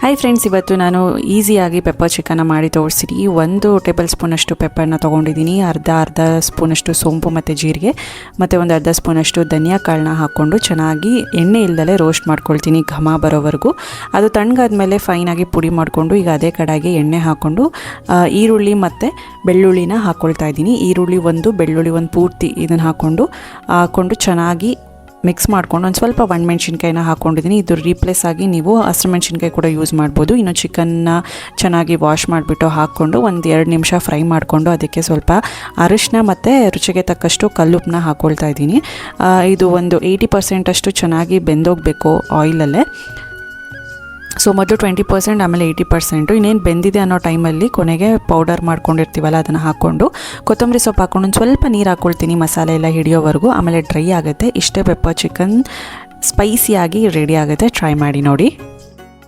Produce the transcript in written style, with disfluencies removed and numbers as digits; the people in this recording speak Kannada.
ಹಾಯ್ ಫ್ರೆಂಡ್ಸ್, ಇವತ್ತು ನಾನು ಈಸಿಯಾಗಿ ಪೆಪ್ಪರ್ ಚಿಕನ್ನ ಮಾಡಿ ತೋರಿಸ್ತೀನಿ. 1 ಟೇಬಲ್ ಸ್ಪೂನಷ್ಟು ಪೆಪ್ಪರ್ನ ತೊಗೊಂಡಿದ್ದೀನಿ. ಅರ್ಧ ಸ್ಪೂನಷ್ಟು ಸೋಂಪು ಮತ್ತು ಜೀರಿಗೆ ಮತ್ತು ಒಂದು ಅರ್ಧ ಸ್ಪೂನಷ್ಟು ಧನಿಯಾ ಕಾಳನ್ನ ಹಾಕ್ಕೊಂಡು ಚೆನ್ನಾಗಿ ಎಣ್ಣೆ ಇಲ್ಲದಲೇ ರೋಸ್ಟ್ ಮಾಡ್ಕೊಳ್ತೀನಿ ಘಮ ಬರೋವರೆಗೂ. ಅದು ತಣ್ಣಗಾದ್ಮೇಲೆ ಫೈನಾಗಿ ಪುಡಿ ಮಾಡಿಕೊಂಡು ಈಗ ಅದೇ ಕಡೆಗೆ ಎಣ್ಣೆ ಹಾಕ್ಕೊಂಡು ಈರುಳ್ಳಿ ಮತ್ತು ಬೆಳ್ಳುಳ್ಳಿನ ಹಾಕ್ಕೊಳ್ತಾ ಇದ್ದೀನಿ. ಈರುಳ್ಳಿ ಒಂದು, ಬೆಳ್ಳುಳ್ಳಿ ಒಂದು ಪೂರ್ತಿ ಇದನ್ನು ಹಾಕ್ಕೊಂಡು ಚೆನ್ನಾಗಿ ಮಿಕ್ಸ್ ಮಾಡ್ಕೊಂಡು ಒಂದು ಸ್ವಲ್ಪ ಒಣಮೆಣ್ಸಿನ್ಕಾಯಿನ ಹಾಕ್ಕೊಂಡಿದ್ದೀನಿ. ಇದು ರೀಪ್ಲೇಸ್ ಆಗಿ ನೀವು ಹಸಿಮೆಣ್ಸಿನ್ಕಾಯಿ ಕೂಡ ಯೂಸ್ ಮಾಡ್ಬೋದು. ಇನ್ನು ಚಿಕನ್ನ ಚೆನ್ನಾಗಿ ವಾಶ್ ಮಾಡಿಬಿಟ್ಟು ಹಾಕ್ಕೊಂಡು 1-2 ನಿಮಿಷ ಫ್ರೈ ಮಾಡಿಕೊಂಡು ಅದಕ್ಕೆ ಸ್ವಲ್ಪ ಅರಿಶಿನ ಮತ್ತು ರುಚಿಗೆ ತಕ್ಕಷ್ಟು ಕಲ್ಲುಪ್ಪನ್ನ ಹಾಕ್ಕೊಳ್ತಾ ಇದ್ದೀನಿ. ಇದು ಒಂದು 80% ಅಷ್ಟು ಚೆನ್ನಾಗಿ ಬೆಂದೋಗಬೇಕು ಆಯಿಲಲ್ಲೇ. ಸೊ ಮೊದಲು 20%, ಆಮೇಲೆ 80%. ಇನ್ನೇನು ಬೆಂದಿದೆ ಅನ್ನೋ ಟೈಮಲ್ಲಿ ಕೊನೆಗೆ ಪೌಡರ್ ಮಾಡ್ಕೊಂಡಿರ್ತೀವಲ್ಲ ಅದನ್ನು ಹಾಕ್ಕೊಂಡು ಕೊತ್ತಂಬರಿ ಸೊಪ್ಪು ಹಾಕ್ಕೊಂಡು ಒಂದು ಸ್ವಲ್ಪ ನೀರು ಹಾಕ್ಕೊಳ್ತೀನಿ ಮಸಾಲೆ ಎಲ್ಲ ಹಿಡಿಯೋವರೆಗೂ. ಆಮೇಲೆ ಡ್ರೈ ಆಗುತ್ತೆ. ಇಷ್ಟೇ ಪೆಪ್ಪರ್ ಚಿಕನ್ ಸ್ಪೈಸಿಯಾಗಿ ರೆಡಿ ಆಗುತ್ತೆ. ಟ್ರೈ ಮಾಡಿ ನೋಡಿ.